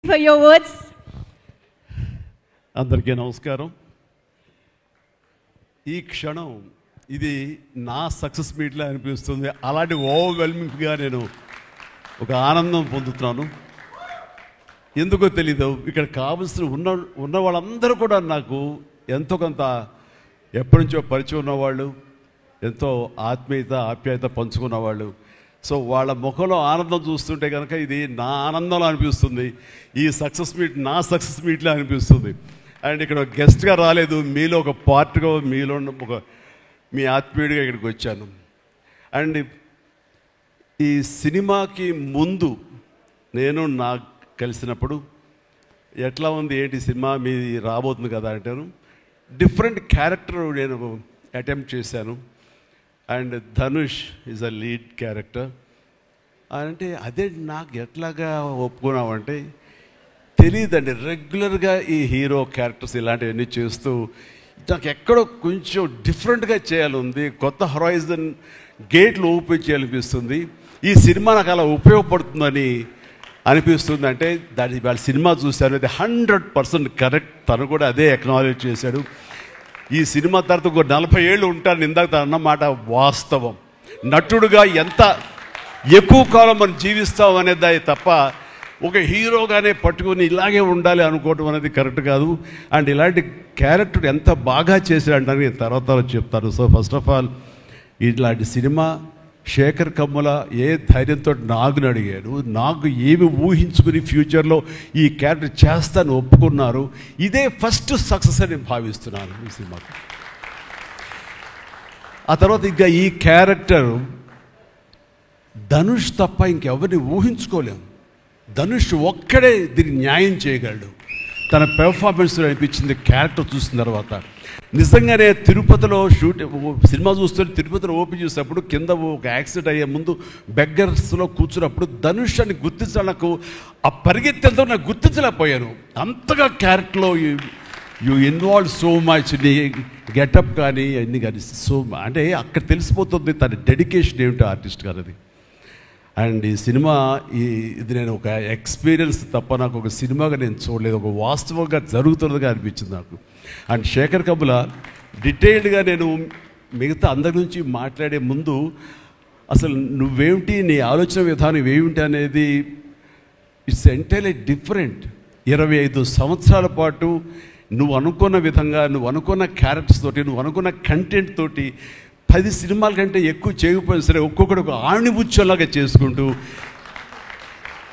for your words. అందరికీ నమస్కారం. ఈ క్షణం ఇది నా సక్సెస్ మీట్లా అనిపిస్తుంది. అలాంటి ఓవర్వెల్మింగ్గా నేను ఒక ఆనందం పొందుతున్నాను. ఎందుకో తెలీదు, ఇక్కడ కావలసిన ఉన్న వాళ్ళందరూ కూడా నాకు ఎంతో కొంత ఎప్పటి నుంచో పరిచయం ఉన్నవాళ్ళు, ఎంతో ఆప్యాయత పంచుకున్నవాళ్ళు. సో వాళ్ళ ముఖంలో ఆనందం చూస్తుంటే కనుక ఇది నా ఆనందంలో అనిపిస్తుంది. ఈ సక్సెస్ మీట్ నా సక్సెస్ మీట్లా అనిపిస్తుంది. అండ్ ఇక్కడ గెస్ట్గా రాలేదు, మీలో ఒక పార్ట్గా, మీలో ఒక మీ ఆత్మీయుడిగా ఇక్కడికి వచ్చాను. అండ్ ఈ సినిమాకి ముందు నేను నాకు కలిసినప్పుడు ఎట్లా ఉంది, ఏంటి సినిమా మీది రాబోతుంది కదా అంటాను. డిఫరెంట్ క్యారెక్టర్ నేను అటెంప్ట్ చేశాను. And Dhanush is a lead character. అంటే అదే నాకు ఎట్లాగా ఒప్పుకున్నామంటే తెలియదండి. రెగ్యులర్గా ఈ హీరో క్యారెక్టర్స్ ఇలాంటివన్నీ చేస్తూ నాకు ఎక్కడో కొంచెం డిఫరెంట్గా చేయాలి, కొత్త హొరైజన్ గేట్లు ఓపెన్ చేయాలనిపిస్తుంది. ఈ సినిమా నాకు అలా ఉపయోగపడుతుందని అనిపిస్తుంది. అంటే దాని వాళ్ళ సినిమా చూశాను, అది 100% కరెక్ట్. తను కూడా అదే అక్నాలెడ్జ్ చేశాడు. ఈ సినిమా తర్వాత ఒక 40 ఏళ్ళు ఉంటాను, ఇందాక తను అన్నమాట వాస్తవం. నటుడుగా ఎంత ఎక్కువ కాలం మనం జీవిస్తాం అనేది తప్ప ఒక హీరోగానే పట్టుకుని ఇలాగే ఉండాలి అనుకోవడం అనేది కరెక్ట్ కాదు. అండ్ ఇలాంటి క్యారెక్టర్ ఎంత బాగా చేశాడంటే నేను తర్వాత చెప్తాను. సో ఫస్ట్ ఆఫ్ ఆల్ ఇలాంటి సినిమా శేఖర్ కమ్ముల ఏ ధైర్యంతో నాగుని అడిగాడు, నాకు ఏమి ఊహించుకుని ఫ్యూచర్లో ఈ క్యారెక్టర్ చేస్తాను ఒప్పుకున్నారు. ఇదే ఫస్ట్ సక్సెస్ అని భావిస్తున్నాను ఈ సినిమాకి. ఆ తర్వాత ఇంకా ఈ క్యారెక్టర్ ధనుష్ తప్ప ఇంకెవరిని ఊహించుకోలేము. ధనుష్ ఒక్కడే దీన్ని న్యాయం చేయగలడు. తన పెర్ఫార్మెన్స్ అనిపించింది క్యారెక్టర్ చూసిన తర్వాత. నిజంగానే తిరుపతిలో సినిమా చూస్తుంటే తిరుపతిలో ఓపెన్ చేసినప్పుడు కింద ఒక యాక్సిడెంట్ అయ్యే ముందు బెగ్గర్స్లో కూర్చున్నప్పుడు ధనుష్ అని గుర్తించాలి. నాకు ఆ పరిగెత్తేంతో నాకు గుర్తించలేకపోయాను. అంతగా క్యారెక్టర్లో యూ ఇన్వాల్వ్ సో మచ్. నీ గెటప్ కానీ అన్నీ కానీ సో అంటే అక్కడ తెలిసిపోతుంది తన డెడికేషన్ ఏమిటో ఆర్టిస్ట్ గారు అది. అండ్ ఈ సినిమా ఇది నేను ఒక ఎక్స్పీరియన్స్ తప్ప నాకు ఒక సినిమాగా నేను చూడలేదు, ఒక వాస్తవంగా జరుగుతున్నదిగా అనిపించింది నాకు. అండ్ శేఖర్ కమ్ముల డీటెయిల్డ్గా నేను మిగతా అందరి నుంచి మాట్లాడే ముందు అసలు నువ్వేమిటి, నీ ఆలోచన విధానం ఏమిటి అనేది ఇట్స్ ఎంటైర్లీ డిఫరెంట్. 25 సంవత్సరాల పాటు నువ్వు అనుకున్న విధంగా, నువ్వు అనుకున్న క్యారెక్టర్స్ తోటి, నువ్వు అనుకున్న కంటెంట్ తోటి 10 సినిమాల కంటే ఎక్కువ చేయకపోయినా సరే ఒక్కొక్కటి ఒక ఆణిముత్యంలాగా చేసుకుంటూ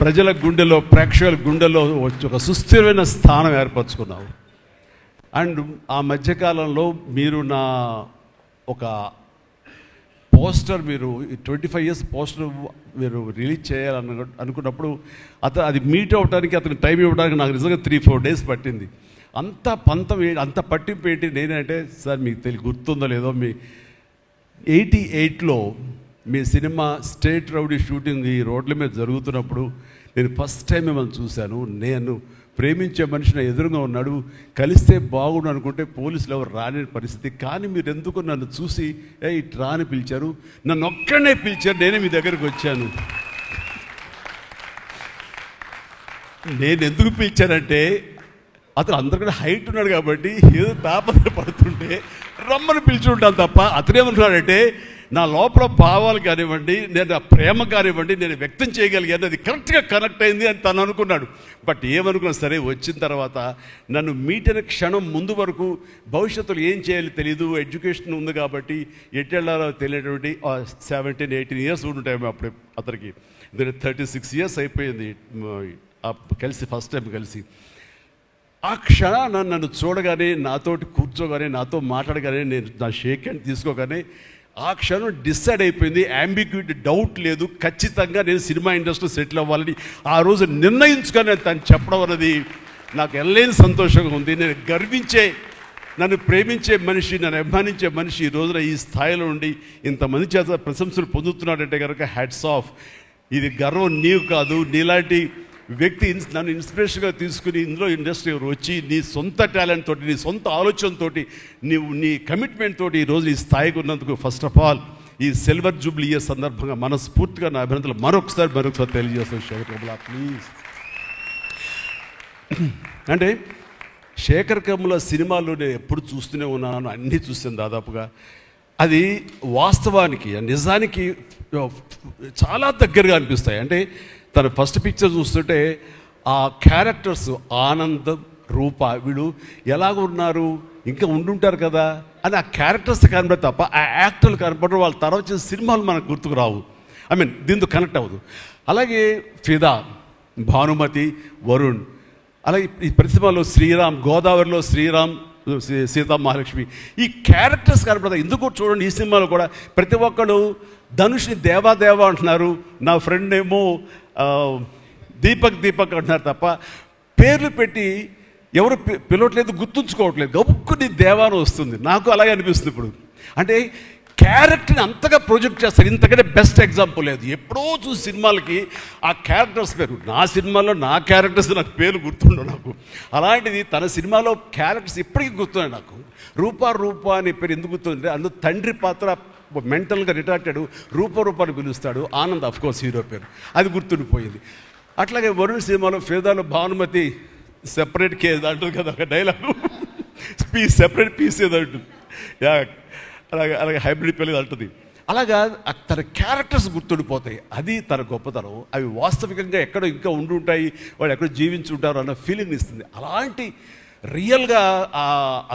ప్రజల గుండెలో, ప్రేక్షకుల గుండెలో ఒక సుస్థిరమైన స్థానం ఏర్పరచుకున్నావు. అండ్ ఆ మధ్యకాలంలో మీరు నా ఒక పోస్టర్, మీరు 25 years పోస్టర్ మీరు రిలీజ్ చేయాలని అనుకున్నప్పుడు అది మీట్ అవ్వడానికి, అతనికి టైం ఇవ్వడానికి నాకు నిజంగా 3-4 days పట్టింది. అంత పంతం అంత పట్టింపు ఏంటి నేనంటే, సార్ మీకు గుర్తుందో లేదో, మీ 88లో మీ సినిమా స్టేట్ రౌడీ షూటింగ్ ఈ రోడ్ల మీద జరుగుతున్నప్పుడు నేను ఫస్ట్ టైం మిమ్మల్ని చూశాను. నేను ప్రేమించే మనిషి నా ఎదురుగా ఉన్నాడు, కలిస్తే బాగుండు అనుకుంటే పోలీసులు ఎవరు రాని పరిస్థితి. కానీ మీరు ఎందుకు నన్ను చూసి ఇటు రాని పిలిచారు, నన్ను ఒక్కడనే పిలిచారు, నేనే మీ దగ్గరికి వచ్చాను. నేను ఎందుకు పిలిచానంటే అతను అందరికన్నా హైట్ ఉన్నాడు కాబట్టి ఏదో తాపత్ర పడుతుంటే రమ్మని పిలిచి ఉంటాను తప్ప అతనేమనుకున్నాడంటే నా లోపల భావాలు కానివ్వండి, నేను ప్రేమ కానివ్వండి నేను వ్యక్తం చేయగలిగాను, అది కరెక్ట్గా కనెక్ట్ అయింది అని తను అనుకున్నాడు. బట్ ఏమనుకున్నా సరే వచ్చిన తర్వాత నన్ను మీట్ అయిన క్షణం ముందు వరకు భవిష్యత్తులో ఏం చేయాలో తెలియదు, ఎడ్యుకేషన్ ఉంది కాబట్టి ఎటు వెళ్ళాలో తెలియటువంటి 17-18 years ఉంటాయి అప్పుడు అతనికి. 36 years అయిపోయింది కలిసి, ఫస్ట్ టైం కలిసి. ఆ క్షణాన నన్ను చూడగానే, నాతోటి కూర్చోగానే, నాతో మాట్లాడగానే, నేను నా షేక్ హ్యాండ్ తీసుకోగానే ఆ క్షణం డిసైడ్ అయిపోయింది. అంబిగ్యూటీ, డౌట్ లేదు, ఖచ్చితంగా నేను సినిమా ఇండస్ట్రీలో సెటిల్ అవ్వాలని ఆ రోజు నిర్ణయించుకొని తను చెప్పడం అనేది నాకు ఎల్లేని సంతోషంగా ఉంది. నేను గర్వించే, నన్ను ప్రేమించే మనిషి, నన్ను అభిమానించే మనిషి ఈ రోజున ఈ స్థాయిలో ఉండి ఇంతమంది చేత ప్రశంసలు పొందుతున్నాడంటే కనుక హ్యాట్స్ ఆఫ్. ఇది గర్వం నీవు కాదు, నీలాంటి వ్యక్తి నన్ను ఇన్స్పిరేషన్గా తీసుకుని ఇందులో ఇండస్ట్రీ వచ్చి నీ సొంత టాలెంట్ తోటి, నీ సొంత ఆలోచనతో, నీ కమిట్మెంట్ తోటి ఈరోజు ఈ స్థాయికి ఉన్నందుకు ఫస్ట్ ఆఫ్ ఆల్ ఈ సిల్వర్ జూబ్లీ ఇయర్ సందర్భంగా మనస్ఫూర్తిగా నా అభినందనలు మరొకసారి తెలియజేస్తాను. శేఖర్ కమ్ముల ప్లీజ్. అంటే శేఖర్ కమ్ముల సినిమాలు నేను ఎప్పుడు చూస్తూనే ఉన్నాను, అన్నీ చూస్తాను దాదాపుగా. అది వాస్తవానికి నిజానికి చాలా దగ్గరగా అనిపిస్తాయి. అంటే తన ఫస్ట్ పిక్చర్ చూస్తుంటే ఆ క్యారెక్టర్స్ ఆనందం, రూప వీళ్ళు ఎలాగ ఉన్నారు, ఇంకా ఉండుంటారు కదా అని ఆ క్యారెక్టర్స్ కనబడి తప్ప ఆ యాక్టర్లు కనబడరు. వాళ్ళ తర్వాత చేసిన సినిమాలు మనకు గుర్తుకు రావు. ఐ మీన్ దీంతో కనెక్ట్ అవ్వదు. అలాగే ఫిదా, భానుమతి, వరుణ్, అలాగే ఈ ప్రతిమలో శ్రీరామ్, గోదావరిలో శ్రీరామ్, సీతా మహాలక్ష్మి, ఈ క్యారెక్టర్స్ కనబడతాయి. ఎందుకు చూడండి, ఈ సినిమాలో కూడా ప్రతి ఒక్కడు ధనుష్ని దేవా అంటున్నారు, నా ఫ్రెండ్ ఏమో దీపక్ అంటున్నారు తప్ప పేర్లు పెట్టి ఎవరు పిలవట్లేదు, గుర్తుంచుకోవట్లేదు. గబుక్కుని దేవాను వస్తుంది. నాకు అలాగే అనిపిస్తుంది ఇప్పుడు. అంటే క్యారెక్టర్ని అంతగా ప్రొజెక్ట్ చేస్తారు. ఇంతకంటే బెస్ట్ ఎగ్జాంపుల్ లేదు. ఎప్పుడో చూసి సినిమాలకి ఆ క్యారెక్టర్స్ పేరు, నా సినిమాలో నా క్యారెక్టర్స్ నాకు పేరు గుర్తుండవు నాకు. అలాంటిది తన సినిమాలో క్యారెక్టర్స్ ఇప్పటికీ గుర్తున్నాయి నాకు. రూప అనే పేరు ఎందుకు గుర్తుంది, అందులో తండ్రి పాత్ర మెంటల్గా రిటార్టెడ్ రూపాన్ని పిలుస్తాడు. ఆనంద్ అఫ్కోర్స్ హీరో పేరు, అది గుర్తుండిపోయింది. అట్లాగే వరుణ్ సినిమాలో ఫిదాలో భానుమతి సెపరేట్ కేజ్ అంటుంది కదా ఒక డైలాగ్, సెపరేట్ పీస్ ఏదో అంటుంది. అలాగే హైబ్రిడ్ పెళ్ళి అంటుంది. అలాగా తన క్యారెక్టర్స్ గుర్తుండిపోతాయి. అది తన గొప్పతనం. అవి వాస్తవికంగా ఎక్కడో ఇంకా ఉండుంటాయి, వాళ్ళు ఎక్కడో జీవించుంటారు అన్న ఫీలింగ్ ఇస్తుంది. అలాంటి రియల్గా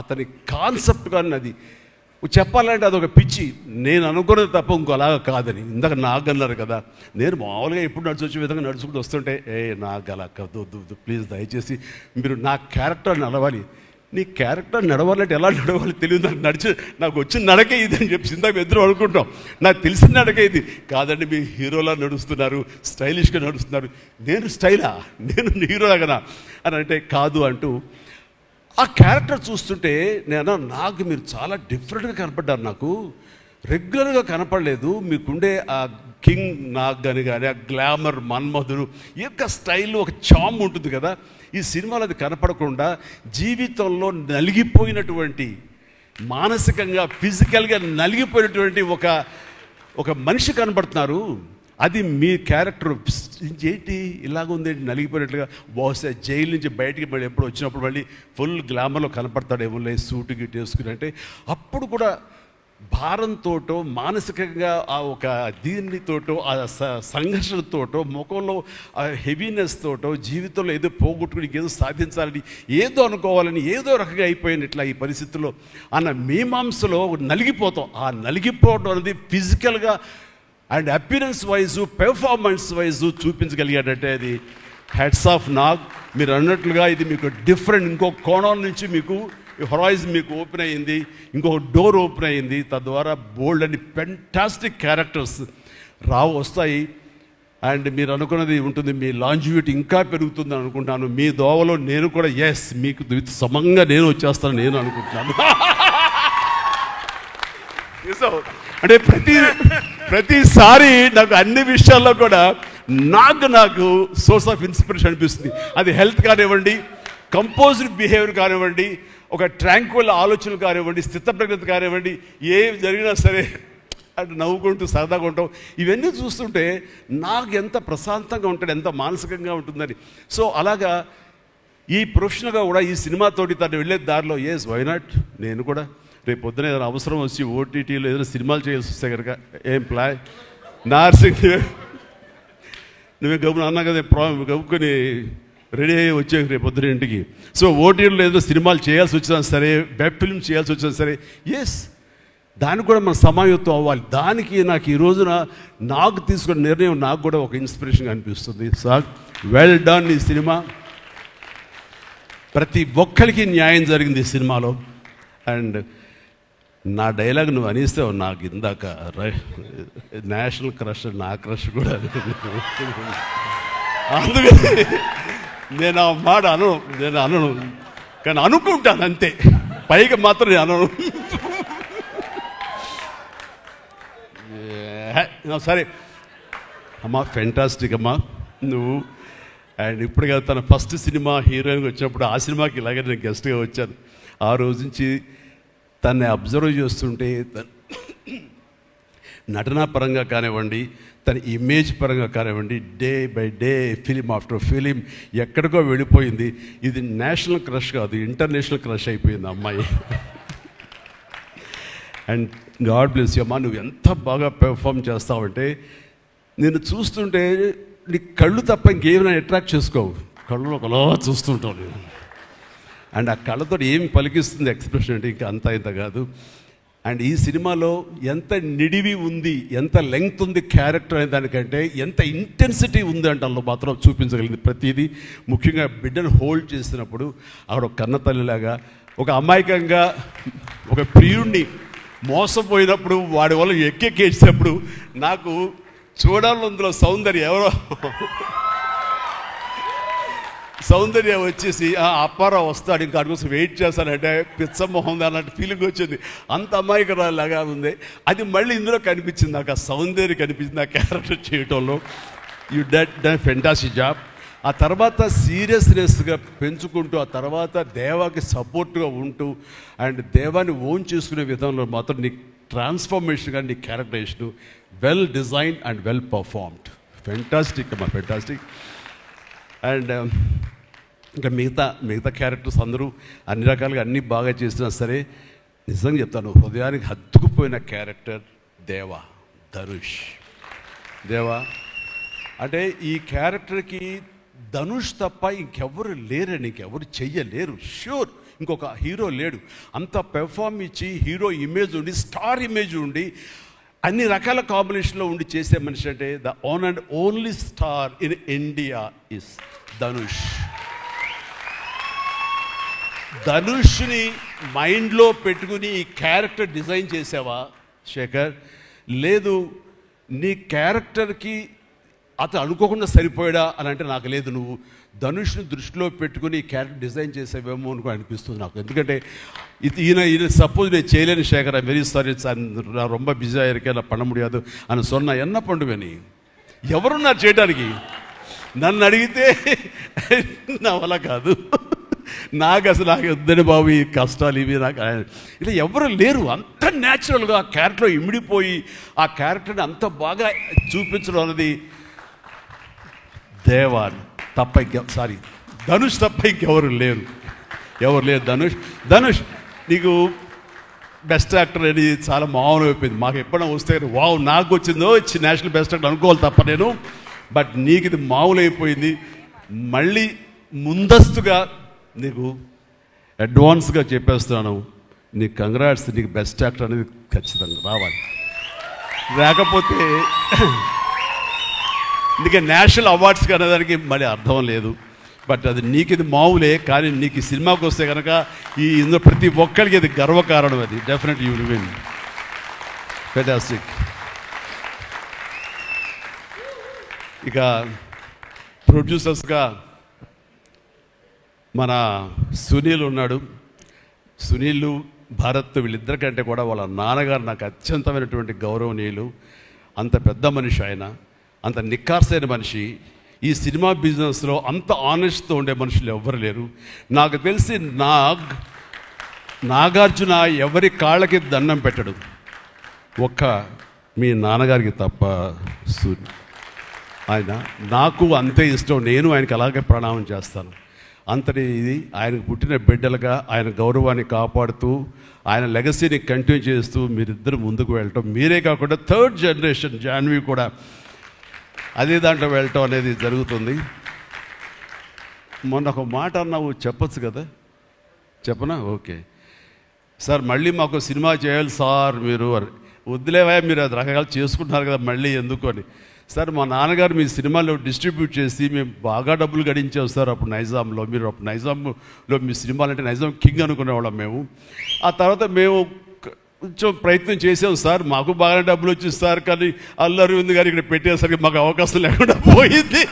అతని కాన్సెప్ట్ కానీ అది చెప్పాలంటే అదొక పిచ్చి. నేను అనుకున్నది తప్ప ఇంకో అలాగా కాదని. ఇందాక నాకు అన్నారు కదా, నేను మామూలుగా ఎప్పుడు వచ్చే విధంగా నడుచుకుంటూ వస్తుంటే నాకు అలా వద్దు ప్లీజ్, దయచేసి మీరు నా క్యారెక్టర్ నడవాలి. నీ క్యారెక్టర్ నడవాలంటే ఎలా నడవాలి తెలియదు నాకు. నాకు వచ్చిన నడకే ఇది అని చెప్పి ఇందాక ఇద్దరు అనుకుంటాం. నాకు తెలిసిన నడకే ఇది కాదండి, మీ హీరోలా నడుస్తున్నారు, స్టైలిష్గా నడుస్తున్నారు. నేను స్టైలా, నేను హీరోలాగనా అని అంటే కాదు అంటూ ఆ క్యారెక్టర్ చూస్తుంటే నాకు మీరు చాలా డిఫరెంట్గా కనపడ్డారు. నాకు రెగ్యులర్గా కనపడలేదు. మీకుండే ఆ కింగ్ నాగ్ అని కానీ ఆ గ్లామర్ మన్మధుడు యొక్క స్టైల్ ఒక చామ్ ఉంటుంది కదా, ఈ సినిమాలో అది కనపడకుండా జీవితంలో నలిగిపోయినటువంటి, మానసికంగా ఫిజికల్గా నలిగిపోయినటువంటి ఒక మనిషి కనబడుతున్నారు. అది మీ క్యారెక్టర్. ఏంటి ఇలాగుందేంటి నలిగిపోయినట్లుగా, బహుశా జైలు నుంచి బయటికి మళ్ళీ ఎప్పుడు వచ్చినప్పుడు మళ్ళీ ఫుల్ గ్లామర్లో కనపడతాడేమో సూటు గిట్ వేసుకుని. అంటే అప్పుడు కూడా భారంతోటో మానసికంగా ఆ ఒక దీనితోటో ఆ సంఘర్షణతోటో ముఖంలో ఆ హెవీనెస్ తోటో జీవితంలో ఏదో పోగొట్టుకుని ఏదో సాధించాలని ఏదో అనుకోవాలని ఏదో రకంగా అయిపోయినట్లా ఈ పరిస్థితుల్లో అన్న మీమాంసలో నలిగిపోతాం. ఆ నలిగిపోవడం అనేది ఫిజికల్గా and appearance wise performance wise చూపించగలిగాడంటే అది హెడ్స్ ఆఫ్ నాగ్. మీరు అన్నట్లుగా ఇది మీకు డిఫరెంట్, ఇంకో కోణం నుంచి మీకు హొరైజన్ మీకు ఓపెన్ అయ్యింది, ఇంకొక డోర్ ఓపెన్ అయ్యింది. తద్వారా బోల్డ్ అని ఫెంటాస్టిక్ క్యారెక్టర్స్ వస్తాయి. అండ్ మీరు అనుకున్నది ఉంటుంది, మీ లాంజివిటీ ఇంకా పెరుగుతుందని అనుకుంటున్నాను. మీ దోవలో నేను కూడా మీకు సమంగా నేను వచ్చేస్తాను నేను అనుకుంటున్నాను. అంటే ప్రతిసారి నాకు అన్ని విషయాల్లో కూడా నాకు సోర్స్ ఆఫ్ ఇన్స్పిరేషన్ అనిపిస్తుంది. అది హెల్త్ కానివ్వండి, కంపోజ్డ్ బిహేవియర్ కానివ్వండి, ఒక ట్రాంక్విల్ ఆలోచనలు కానివ్వండి, స్థితప్రజ్ఞత కానివ్వండి, ఏం జరిగినా సరే అటు నవ్వుకుంటూ సరదాగా ఉంటాం. ఇవన్నీ చూస్తుంటే నాకు ఎంత ప్రశాంతంగా ఉంటాడు, ఎంత మానసికంగా ఉంటుందని. సో అలాగా ఈ ప్రొఫెషనల్గా కూడా ఈ సినిమాతోటి తను వెళ్ళే దారిలో వై నాట్ నేను కూడా రేపు పొద్దున ఏదైనా అవసరం వచ్చి ఓటీటీలో ఏదైనా సినిమాలు చేయాల్సి వస్తే కనుక ఏం ప్లాన్ నార్సింగ్ నువ్వే గబున అన్నా కదా గబుకొని రెడీ అయ్యి వచ్చే రేపు పొద్దున ఇంటికి. సో ఓటీటీలో ఏదో సినిమాలు చేయాల్సి వచ్చినా సరే, వెబ్ ఫిల్మ్ చేయాల్సి వచ్చినా సరే, దానికి కూడా మనం సమాయత్తం అవ్వాలి. దానికి నాకు ఈ రోజున నాకు తీసుకున్న నిర్ణయం నాకు కూడా ఒక ఇన్స్పిరేషన్గా అనిపిస్తుంది. Sir well done. ఈ సినిమా ప్రతి ఒక్కరికి న్యాయం జరిగింది ఈ సినిమాలో. అండ్ నా డైలాగ్ నువ్వు అనేస్తావు నాకు ఇందాక, నేషనల్ క్రష్, నా క్రష్ కూడా. అందుకని నేను ఆ మాట అనను కానీ అనుకుంటాను అంతే, పైగా మాత్రం నేను అనను. సరే అమ్మా, ఫెంటాస్టిక్ అమ్మా నువ్వు. అండ్ ఇప్పుడు కదా తన ఫస్ట్ సినిమా హీరోయిన్గా వచ్చినప్పుడు ఆ సినిమాకి ఇలాగే నేను గెస్ట్గా వచ్చాను. ఆ రోజు నుంచి తన్ని అబ్జర్వ్ చేస్తుంటే నటనా పరంగా కానివ్వండి, తన ఇమేజ్ పరంగా కానివ్వండి, day by day film after film ఎక్కడికో వెళ్ళిపోయింది. ఇది నేషనల్ క్రష్ కాదు, ఇంటర్నేషనల్ క్రష్ అయిపోయింది అమ్మాయి. అండ్ గాడ్ బ్లెస్ యూ అమ్మా, నువ్వు ఎంత బాగా పెర్ఫామ్ చేస్తావంటే నేను చూస్తుంటే నీ కళ్ళు తప్ప ఇంకేమైనా అట్రాక్ట్ చేసుకోవు, కళ్ళు ఒకలా చూస్తుంటావు నేను. అండ్ ఆ కళ్ళతో ఏం పలికిస్తుంది ఎక్స్ప్రెషన్ అంటే ఇంకా అంత ఇంత కాదు. అండ్ ఈ సినిమాలో ఎంత నిడివి ఉంది, ఎంత లెంగ్త్ ఉంది క్యారెక్టర్ అనే దానికంటే ఎంత ఇంటెన్సిటీ ఉంది అంటే అందులో మాత్రం చూపించగలిగింది ప్రతిదీ. ముఖ్యంగా బిడ్డను హోల్డ్ చేసినప్పుడు అక్కడ ఒక కన్నతల్లిలాగా, ఒక అమాయకంగా ఒక ప్రియుణ్ణి మోసపోయినప్పుడు వాడి వల్ల ఎక్కేసినప్పుడు నాకు చూడాలి అందులో సౌందర్య వచ్చేసి అప్పారావు వస్తాడు ఇంకా అటు కోసం వెయిట్ చేస్తానంటే పిచ్చమొహం అన్నట్టు ఫీలింగ్ వచ్చింది. అంత అమాయకురాలాగా ఉంది. అది మళ్ళీ ఇందులో కనిపించింది నాకు, ఆ సౌందర్య కనిపించింది ఆ క్యారెక్టర్ చేయటంలో. You done fantastic job. ఆ తర్వాత సీరియస్నెస్గా పెంచుకుంటూ, ఆ తర్వాత దేవాకి సపోర్ట్గా ఉంటూ అండ్ దేవాన్ని ఓన్ చేసుకునే విధంలో మాత్రం నీ ట్రాన్స్ఫర్మేషన్ కానీ నీ characterization well design and well performed. Fantastic అమ్మా, ఫెంటాస్టిక్. అండ్ ఇంకా మిగతా క్యారెక్టర్స్ అందరూ అన్ని రకాలుగా అన్నీ బాగా చేసినా సరే నిజంగా చెప్తాను, హృదయానికి హత్తుకుపోయిన క్యారెక్టర్ ధనుష్. అంటే ఈ క్యారెక్టర్కి ధనుష్ తప్ప ఇంకెవరు లేరని, ఇంకెవరు చెయ్యలేరు. ష్యూర్ ఇంకొక హీరో లేడు. అంత పెర్ఫార్మ్ ఇచ్చి హీరో ఇమేజ్ ఉండి, స్టార్ ఇమేజ్ ఉండి, అన్ని రకాల కాంబినేషన్లో ఉండి చేసే మనిషి అంటే the one and only star in India is Dhanush. ధనుష్ని మైండ్లో పెట్టుకుని ఈ క్యారెక్టర్ డిజైన్ చేసావా శేఖర్? లేదు, నీ క్యారెక్టర్కి అతను అనుకోకుండా సరిపోయాడా అని అంటే నాకు లేదు. నువ్వు ధనుష్ని దృష్టిలో పెట్టుకుని ఈ క్యారెక్టర్ డిజైన్ చేసేవేమో అనుకో అనిపిస్తుంది నాకు. ఎందుకంటే ఈయన సపోజ్ నేను చేయలేని శేఖర్, ఐ వెరీ సారీ, நான் ரொம்ப பிஸியாக இருக்கேன், நான் பண்ண முடியாது అని சொன்னா என்ன பண்ணுவேని? ఎవరున్నారు చేయడానికి? నన్ను అడిగితే నా వల్ల కాదు, నాకు వద్దని బాబు ఈ కష్టాలు ఇవి నాకు ఇలా ఎవరు లేరు. అంత న్యాచురల్గా ఆ క్యారెక్టర్లో ఇమిడిపోయి ఆ క్యారెక్టర్ని అంత బాగా చూపించడం అనేది ధనుష్ తప్ప ఇంకెవరు లేరు. ధనుష్ నీకు బెస్ట్ యాక్టర్ అని చాలా మామూలు అయిపోయింది. మాకు ఎప్పుడైనా వస్తే వావ్ నాకు వచ్చిందో నేషనల్ బెస్ట్ యాక్టర్ అనుకోవాలి తప్ప నేను. బట్ నీకు ఇది మామూలు అయిపోయింది. మళ్ళీ ముందస్తుగా నీకు అడ్వాన్స్గా చెప్పేస్తున్నాను, నీకు కంగ్రాట్స్. నీకు బెస్ట్ యాక్టర్ అనేది ఖచ్చితంగా రావాలి. లేకపోతే నీకు నేషనల్ అవార్డ్స్కి అనేదానికి మళ్ళీ అర్థం లేదు. బట్ అది నీకు ఇది మామూలే, కానీ నీకు ఈ సినిమాకి వస్తే కనుక ఇందులో ప్రతి ఒక్కరికి ఇది గర్వకారణం. అది definite you will win. Fantastic. ఇక ప్రొడ్యూసర్స్గా మన సునీల్ ఉన్నాడు. సునీల్, భారత్ వీళ్ళిద్దరికంటే కూడా వాళ్ళ నాన్నగారు నాకు అత్యంతమైనటువంటి గౌరవనీయులు. అంత పెద్ద మనిషి ఆయన, అంత నిక్కార్సైన మనిషి. ఈ సినిమా బిజినెస్లో అంత ఆనెస్ట్తో ఉండే మనుషులు ఎవ్వరు లేరు నాకు తెలిసి. నాగార్జున ఎవరి కాళ్ళకి దండం పెట్టడు, ఒక్క మీ నాన్నగారికి తప్ప. ఆయన నాకు అంతే ఇష్టం, నేను ఆయనకి అలాగే ప్రణామం చేస్తాను. అంతటి ఇది ఆయనకు పుట్టిన బిడ్డలుగా ఆయన గౌరవాన్ని కాపాడుతూ ఆయన లెగసీని కంటిన్యూ చేస్తూ మీరిద్దరు ముందుకు వెళ్ళటం, మీరే కాకుండా థర్డ్ జనరేషన్ జాన్వి కూడా అదే దాంట్లో వెళ్ళటం అనేది జరుగుతుంది. మొన్న ఒక మాట అన్నావు, చెప్పచ్చు కదా? చెప్పనా? ఓకే సార్, మళ్ళీ మాకు సినిమా చేయాలి సార్ మీరు. వద్దులేవా, మీరు అది రకరకాలు చేసుకుంటున్నారు కదా మళ్ళీ ఎందుకు అని. సార్ మా నాన్నగారు మీ సినిమాలో డిస్ట్రిబ్యూట్ చేసి మేము బాగా డబ్బులు గడించాం సార్ అప్పుడు నైజాంలో. మీరు అప్పుడు నైజాంలో మీ సినిమాలు అంటే నైజాం కింగ్ అనుకునేవాళ్ళం మేము. ఆ తర్వాత మేము కొంచెం ప్రయత్నం చేసాం సార్, మాకు బాగా డబ్బులు వచ్చింది సార్, కానీ అల్లు అరవింద్ గారు ఇక్కడ పెట్టేసరికి మాకు అవకాశం లేకుండా పోయింది.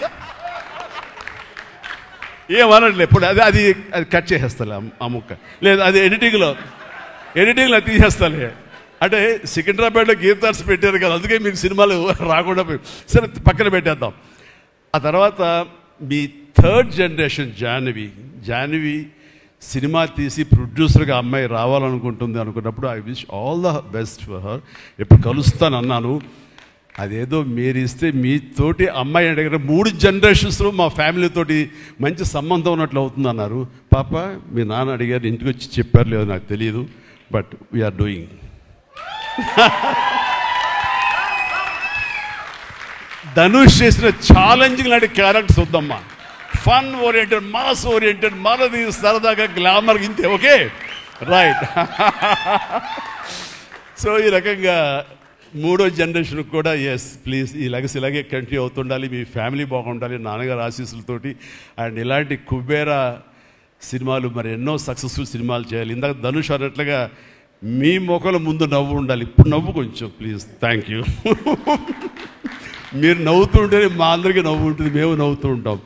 ఏమనట్లే ఇప్పుడు అది అది అది కట్ చేసేస్తాలే ఆ ముక్క, లేదు అది ఎడిటింగ్లో తీసేస్తాలే. అంటే సికింద్రాబాద్లో గీతార్స్ పెట్టారు కదా, అందుకే మీకు సినిమాలు రాకుండా పోయి సరే పక్కన పెట్టేద్దాం. ఆ తర్వాత మీ థర్డ్ జనరేషన్ జాహ్నవి సినిమా తీసి ప్రొడ్యూసర్గా అమ్మాయి రావాలనుకుంటుంది అనుకున్నప్పుడు I wish all the best for her. ఎప్పుడు కలుస్తాను అన్నాను. అదేదో మీరు ఇస్తే మీతోటి అమ్మాయి అడిగిన 3 జనరేషన్స్లో మా ఫ్యామిలీతోటి మంచి సంబంధం ఉన్నట్లు అవుతుంది అన్నారు. పాప మీ నాన్న అడిగారు, ఇంటికి వచ్చి చెప్పారు లేదో నాకు తెలియదు, బట్ వీఆర్ డూయింగ్. ధనుష్ చేసిన ఛాలెంజింగ్ లాంటి క్యారెక్టర్స్ వద్దమ్మా. ఫన్ ఓరియంటెడ్, మాస్ ఓరియంటెడ్, మనది సరదాగా గ్లామర్ ఇంతే. Okay, right. సో ఈ రకంగా 3వ జనరేషన్ కూడా ఎస్ ప్లీజ్ ఈ లెగసీ ఇలాగే కంటిన్యూ అవుతుండాలి. మీ ఫ్యామిలీ బాగుండాలి నాన్నగారు ఆశీస్సులతోటి. అండ్ ఇలాంటి కుబేరా సినిమాలు మరి ఎన్నో సక్సెస్ఫుల్ సినిమాలు చేయాలి. ఇందాక ధనుష్ అన్నట్లుగా మీ మొక్కల ముందు నవ్వు ఉండాలి. ఇప్పుడు నవ్వు కొంచెం ప్లీజ్. Thank you. మీరు నవ్వుతూ ఉంటేనే మా అందరికీ నవ్వు ఉంటుంది, మేము నవ్వుతూ ఉంటాం.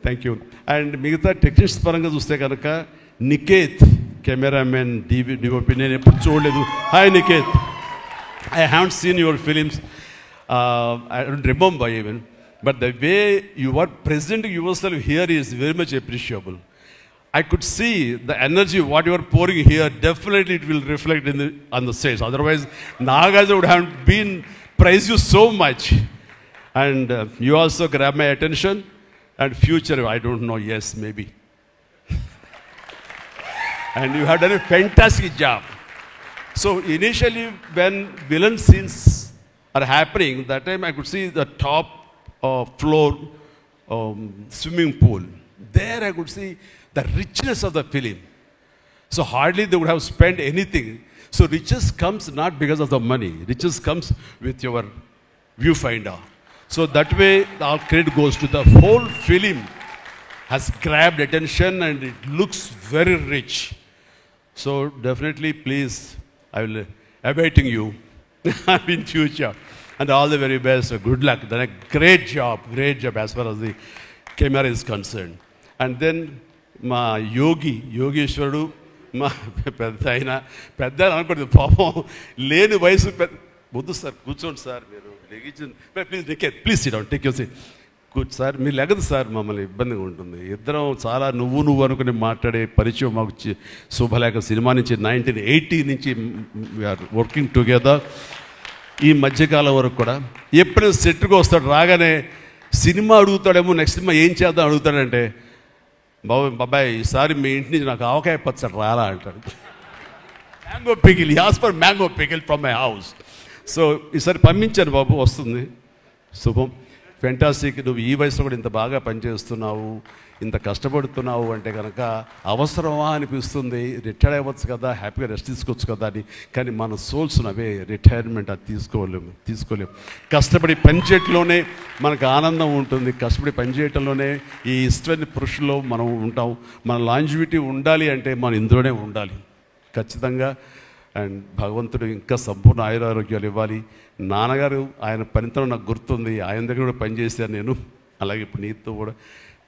Thank you. అండ్ మిగతా టెక్నీషియన్స్ పరంగా చూస్తే కనుక నికేత్ కెమెరామెన్ డిఓపి నేను ఎప్పుడు చూడలేదు. Hi Niketh, I haven't seen your films. I don't remember even. But the way you are presenting yourself here is very much appreciable. I could see the energy, what you are pouring here, definitely it will reflect on the stage. Otherwise, Nagarjuna would have been praised you so much. And you also grab my attention. And future, I don't know, yes, maybe. And you have done a fantastic job. So initially when villain scenes are happening, that time I could see the top floor swimming pool. There I could see the richness of the film. So hardly they would have spent anything. So riches comes not because of the money. Riches comes with your viewfinder. So that way our credit goes to the whole film has grabbed attention and it looks very rich. So definitely please, I will awaiting you in future, and all the very best. Good luck. Done a great job as far as the camera is concerned. And then మా యోగేశ్వరుడు మా పెద్ద అనుకోండి పాపం లేని వయసు వద్దు sir కూర్చోండి sir మీరు please sit down take your seat కూర్చో సార్ మీరు లెగదు సార్ మమ్మల్ని ఇబ్బందిగా ఉంటుంది ఇద్దరం చాలా నువ్వు అనుకుని మాట్లాడే పరిచయం మాకు శుభలేఖ సినిమా నుంచి 1980 నుంచి వీఆర్ వర్కింగ్ టుగెదర్ ఈ మధ్యకాలం వరకు కూడా ఎప్పుడైనా సెట్కి వస్తాడు రాగానే సినిమా అడుగుతాడేమో నెక్స్ట్ సినిమా ఏం చేద్దాం అడుగుతాడంటే బాబాయ్ ఈసారి మీ ఇంటి నుంచి నాకు ఆవకాయ పచ్చడి రాలా అంటాడు mango pickle as for mango pickle from my house so ఈసారి పంపించాను బాబు వస్తుంది శుభం ఫెంటాస్టిక్ నువ్వు ఈ వయసులో కూడా ఇంత బాగా పనిచేస్తున్నావు ఇంత కష్టపడుతున్నావు అంటే కనుక అవసరమా అనిపిస్తుంది రిటైర్ అవ్వచ్చు కదా హ్యాపీగా రెస్ట్ తీసుకోవచ్చు కదా అని కానీ మన సోల్స్ అవే రిటైర్మెంట్ అది తీసుకోలేము కష్టపడి పనిచేయటంలోనే మనకు ఆనందం ఉంటుంది కష్టపడి పనిచేయటంలోనే ఈ ఇష్టమైన పురుషుల్లో మనం ఉంటాం మన లాంజివిటీ ఉండాలి అంటే మనం ఇందులోనే ఉండాలి ఖచ్చితంగా అండ్ భగవంతుడు ఇంకా సంపూర్ణ ఆయురారోగ్యాలు ఇవ్వాలి నాన్నగారు ఆయన పనితనం నాకు గుర్తుంది ఆయన దగ్గర కూడా పనిచేశాను నేను అలాగే ఇప్పుడు నీతో కూడా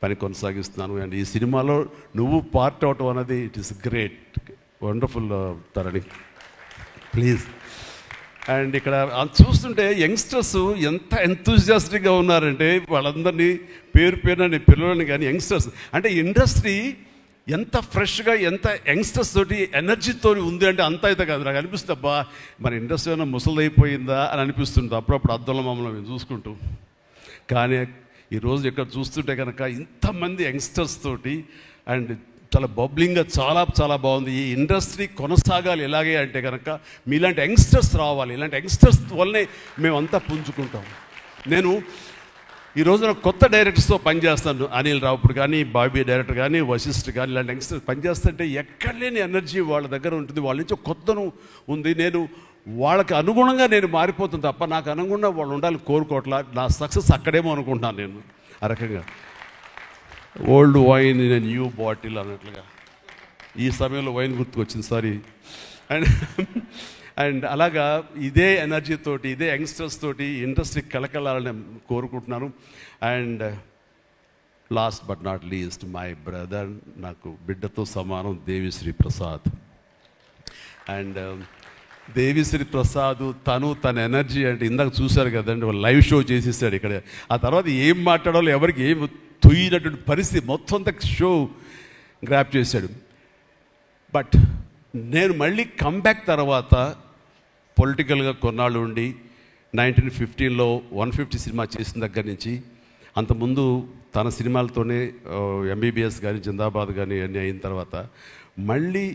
పని కొనసాగిస్తున్నాను అండ్ ఈ సినిమాలో నువ్వు పార్ట్ అవటం అనేది it is great wonderful Tharani please and ఇక్కడ చూస్తుంటే యంగ్స్టర్స్ ఎంత ఎంతూజియాస్టిక్గా ఉన్నారంటే వాళ్ళందరినీ పేరున పిల్లలని కానీ యంగ్స్టర్స్ అంటే ఇండస్ట్రీ ఎంత ఫ్రెష్గా ఎంత యంగ్స్టర్స్ తోటి ఎనర్జీతో ఉంది అంటే అంత అయితే కాదు నాకు అనిపిస్తుంది అబ్బా మన ఇండస్ట్రీ ఏమైనా ముసలైపోయిందా అని అనిపిస్తుంది అప్పుడప్పుడు అద్దంలో మమ్మల్ని మేము చూసుకుంటూ కానీ ఈరోజు ఇక్కడ చూస్తుంటే కనుక ఇంతమంది యంగ్స్టర్స్ తోటి అండ్ చాలా బబ్లింగ్గా చాలా బాగుంది ఈ ఇండస్ట్రీ కొనసాగాలి ఎలాగే అంటే కనుక మీలాంటి యంగ్స్టర్స్ రావాలి ఇలాంటి యంగ్స్టర్స్ వల్లనే మేమంతా పుంజుకుంటాం నేను ఈ రోజున కొత్త డైరెక్టర్స్తో పనిచేస్తాను అనిల్ రావుపూడి కానీ బాబీ డైరెక్టర్ కానీ వశిష్ఠ్ కానీ ఇలాంటి యంగ్స్టర్స్ పనిచేస్తుంటే ఎక్కడ లేని ఎనర్జీ వాళ్ళ దగ్గర ఉంటుంది వాళ్ళ నుంచి కొత్తను ఉంది నేను వాళ్ళకి అనుగుణంగా నేను మారిపోతుంది తప్ప నాకు అనుగుణంగా వాళ్ళు ఉండాలి కోరుకోవట్లా నా సక్సెస్ అక్కడేమో అనుకుంటున్నాను నేను ఆ రకంగా old wine in a new bottle అన్నట్లుగా ఈ సమయంలో వైన్ గుర్తుకొచ్చింది సారీ అండ్ అలాగా ఇదే ఎనర్జీతోటి ఇదే యంగ్స్టర్స్ తోటి ఇండస్ట్రీ కలకలాలని కోరుకుంటున్నాను and last but not least my brother నాకు బిడ్డతో సమానం దేవిశ్రీ ప్రసాద్ అండ్ దేవిశ్రీ ప్రసాద్ తన ఎనర్జీ అంటే ఇందాక చూశారు కదండి లైవ్ షో చేసేసాడు ఇక్కడ ఆ తర్వాత ఏం మాట్లాడాలో ఎవరికి ఏం తుయ్యినటువంటి పరిస్థితి మొత్తం అంతా షో గ్రాప్ చేశాడు బట్ నేను మళ్ళీ కంబ్యాక్ తర్వాత పొలిటికల్గా కొన్నాళ్ళు ఉండి 1915లో 150 సినిమా చేసిన దగ్గర నుంచి, అంతకుముందు తన సినిమాలతోనే ఎంబీబీఎస్ కానీ జిందాబాద్ కానీ అన్నీ అయిన తర్వాత మళ్ళీ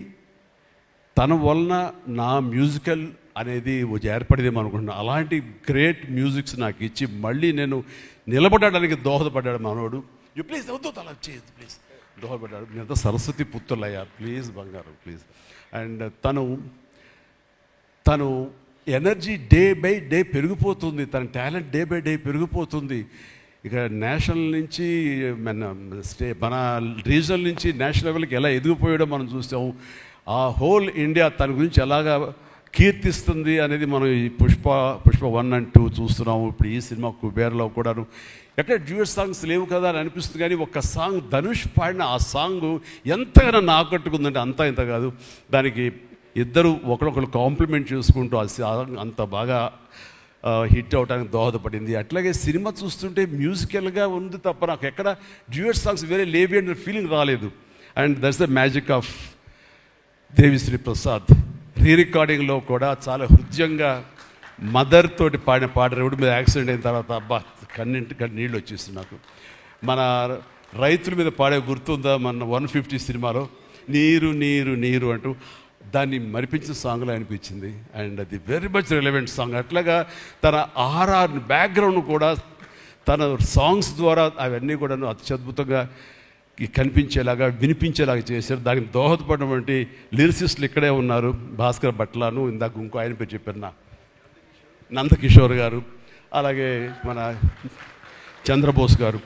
తన వలన నా మ్యూజికల్ అనేది ఏర్పడేదేమో అనుకుంటున్నాను. అలాంటి గ్రేట్ మ్యూజిక్స్ నాకు ఇచ్చి మళ్ళీ నేను నిలబడడానికి దోహదపడ్డాడు మనోడు. యూ ప్లీజ్ వద్దు అలా చేయదు ప్లీజ్, దోహదపడ్డాడు. నేనంతా సరస్వతి పుత్రులయ్యా, ప్లీజ్ బంగారం ప్లీజ్. అండ్ తను ఎనర్జీ డే బై డే పెరిగిపోతుంది, తన టాలెంట్ డే బై డే పెరిగిపోతుంది. ఇక నేషనల్ నుంచి మన రీజనల్ నుంచి నేషనల్ లెవెల్కి ఎలా ఎదిగిపోయాడో మనం చూసాము. ఆ హోల్ ఇండియా తన గురించి ఎలాగా కీర్తిస్తుంది అనేది మనం ఈ పుష్ప 1 and 2 చూస్తున్నాము. ఇప్పుడు ఈ సినిమా కుబేర్లో కూడాను ఎక్కడ డ్యూయట్ సాంగ్స్ లేవు కదా అని అనిపిస్తుంది, కానీ ఒక సాంగ్ ధనుష్ పాడిన ఆ సాంగ్ ఎంతగానో ఆకట్టుకుందంటే అంతా ఇంత కాదు. దానికి ఇద్దరు ఒకరొకరు కాంప్లిమెంట్ చేసుకుంటూ ఆ సాంగ్ అంత బాగా హిట్ అవడానికి దోహదపడింది. అట్లాగే సినిమా చూస్తుంటే మ్యూజికల్గా ఉంది తప్ప నాకు ఎక్కడ డ్యూయట్ సాంగ్స్ వేరే లేవి అనే ఫీలింగ్ రాలేదు. And that's the magic of Devi Sri Prasad. రికార్డింగ్లో కూడా చాలా హృదయంగా మదర్ తోటి పాడిన పాట రోడ్డు మీద యాక్సిడెంట్ అయిన తర్వాత అబ్బా కన్నింటి నీళ్ళు వచ్చేస్తుంది నాకు. మన రైతుల మీద పాడే గుర్తుందా మన 150 సినిమాలో నీరు నీరు నీరు అంటూ దాన్ని మరిపించిన సాంగ్లో అనిపించింది. అండ్ అది వెరీ మచ్ రిలవెంట్ సాంగ్. అట్లాగా తన బ్యాక్గ్రౌండ్ కూడా తన సాంగ్స్ ద్వారా అవన్నీ కూడా అత్యద్భుతంగా కనిపించేలాగా వినిపించేలాగా చేశారు. దానికి దోహదపడినటువంటి లిరిసిస్టులు ఇక్కడే ఉన్నారు. భాస్కర్ భట్లాను, ఇందాక ఇంకో ఆయన పేరు చెప్పారు నందకిషోర్ గారు, అలాగే మన చంద్రబోస్ గారు.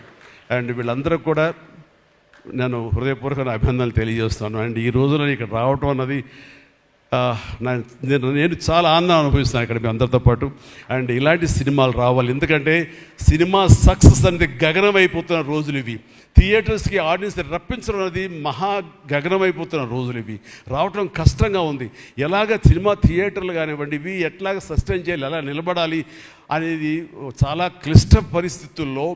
అండ్ వీళ్ళందరూ కూడా నేను హృదయపూర్వక అభినందనలు తెలియజేస్తాను. అండ్ ఈ రోజున ఇక్కడ రావటం అన్నది నేను చాలా ఆనందం అనుభవిస్తున్నాను ఇక్కడ మీ అందరితో పాటు. అండ్ ఇలాంటి సినిమాలు రావాలి, ఎందుకంటే సినిమా సక్సెస్ అనేది గగనమైపోతున్న రోజులు ఇవి. థియేటర్స్కి ఆడియన్స్ రప్పించడం అనేది మహా గగనమైపోతున్న రోజులు ఇవి. రావటం కష్టంగా ఉంది. ఎలాగ సినిమా థియేటర్లు కానివ్వండి ఇవి ఎట్లాగ సస్టైన్ చేయాలి, ఎలా నిలబడాలి అనేది చాలా క్లిష్ట పరిస్థితుల్లో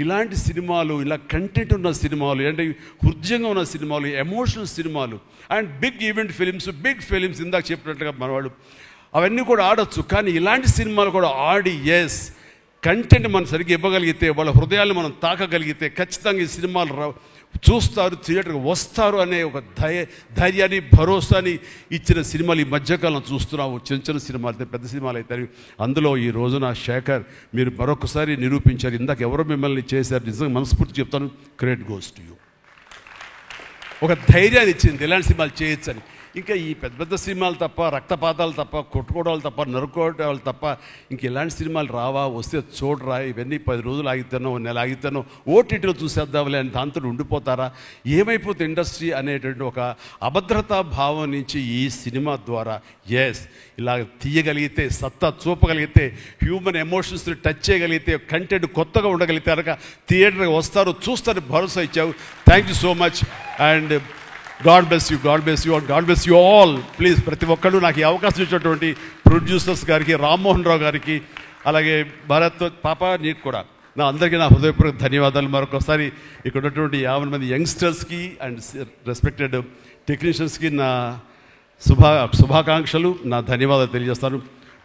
ఇలాంటి సినిమాలు, ఇలా కంటెంట్ ఉన్న సినిమాలు, అంటే హృదయంగా ఉన్న సినిమాలు, ఎమోషనల్ సినిమాలు and big event films, big films ఇందాక చెప్పినట్టుగా మనవాళ్ళు అవన్నీ కూడా ఆడొచ్చు. కానీ ఇలాంటి సినిమాలు కూడా ఆడి కంటెంట్ మనం సరిగ్గా ఇవ్వగలిగితే, వాళ్ళ హృదయాన్ని మనం తాకగలిగితే ఖచ్చితంగా ఈ సినిమాలు చూస్తారు, థియేటర్కి వస్తారు అనే ఒక ధైర్యాన్ని భరోసాని ఇచ్చిన సినిమాలు ఈ మధ్యకాలం చూస్తున్నాము. చిన్న చిన్న సినిమాలు అయితే పెద్ద సినిమాలు అయితే అందులో ఈ రోజున శేఖర్ మీరు మరొకసారి నిరూపించారు. ఇందాక ఎవరో మిమ్మల్ని చేశారు, నిజంగా మనస్ఫూర్తి చెప్తాను, క్రెడిట్ గోస్ టు యూ. ఒక ధైర్యాన్ని ఇచ్చింది ఇలాంటి సినిమాలు చేయొచ్చని. ఇంకా ఈ పెద్ద పెద్ద సినిమాలు తప్ప, రక్తపాతాలు తప్ప, కొట్టుకోవడాలు తప్ప, నరుకోవడాలు తప్ప ఇంక ఇలాంటి సినిమాలు రావా, వస్తే చూడరా, ఇవన్నీ 10 రోజులు ఆగితేనో నెల ఆగితేనో ఓటీటీలో చూసేద్దాంలే అని దాంతో ఉండిపోతారా, ఏమైపోతే ఇండస్ట్రీ అనేటువంటి ఒక అభద్రతా భావం నుంచి ఈ సినిమా ద్వారా ఇలా తీయగలిగితే, సత్తా చూపగలిగితే, హ్యూమన్ ఎమోషన్స్ని టచ్ చేయగలిగితే, కంటెంట్ కొత్తగా ఉండగలిగితే కనుక థియేటర్కి వస్తారు, చూస్తారు భరోసా ఇచ్చావు. Thank you so much. And God bless you, God bless you, and God bless you all. Please ప్రతి ఒక్కళ్ళు నాకు ఈ అవకాశం ఇచ్చినటువంటి ప్రొడ్యూసర్స్ గారికి, రామ్మోహన్ రావు గారికి, అలాగే భారత్ పాప నీకు కూడా నా అందరికీ నా హృదయపూర్వక ధన్యవాదాలు. మరొకసారి ఇక్కడ ఉన్నటువంటి 50 మంది యంగ్స్టర్స్కి అండ్ రెస్పెక్టెడ్ టెక్నీషియన్స్కి నా శుభాకాంక్షలు, నా ధన్యవాదాలు తెలియజేస్తాను.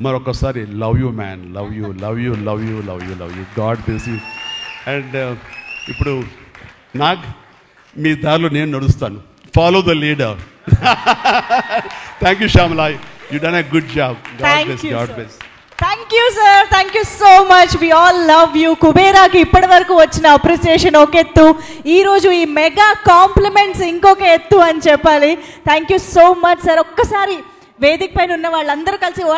మరొకసారి love you man, love you love you love you love you love you. God bless you. And ఇప్పుడు మీ దారిలో నేను నడుస్తాను. Follow the leader. Thank you, Shamla. You done a good job. God bless. God bless. Thank you, sir. Thank you so much. We all love you. Kubera ki ippadi varaku vachina appreciation oke ettu. Ee roju ee mega compliments inkoke ettu ani cheppali. Thank you so much, sir. Okkasari vedik paina unna vallandaru kalisi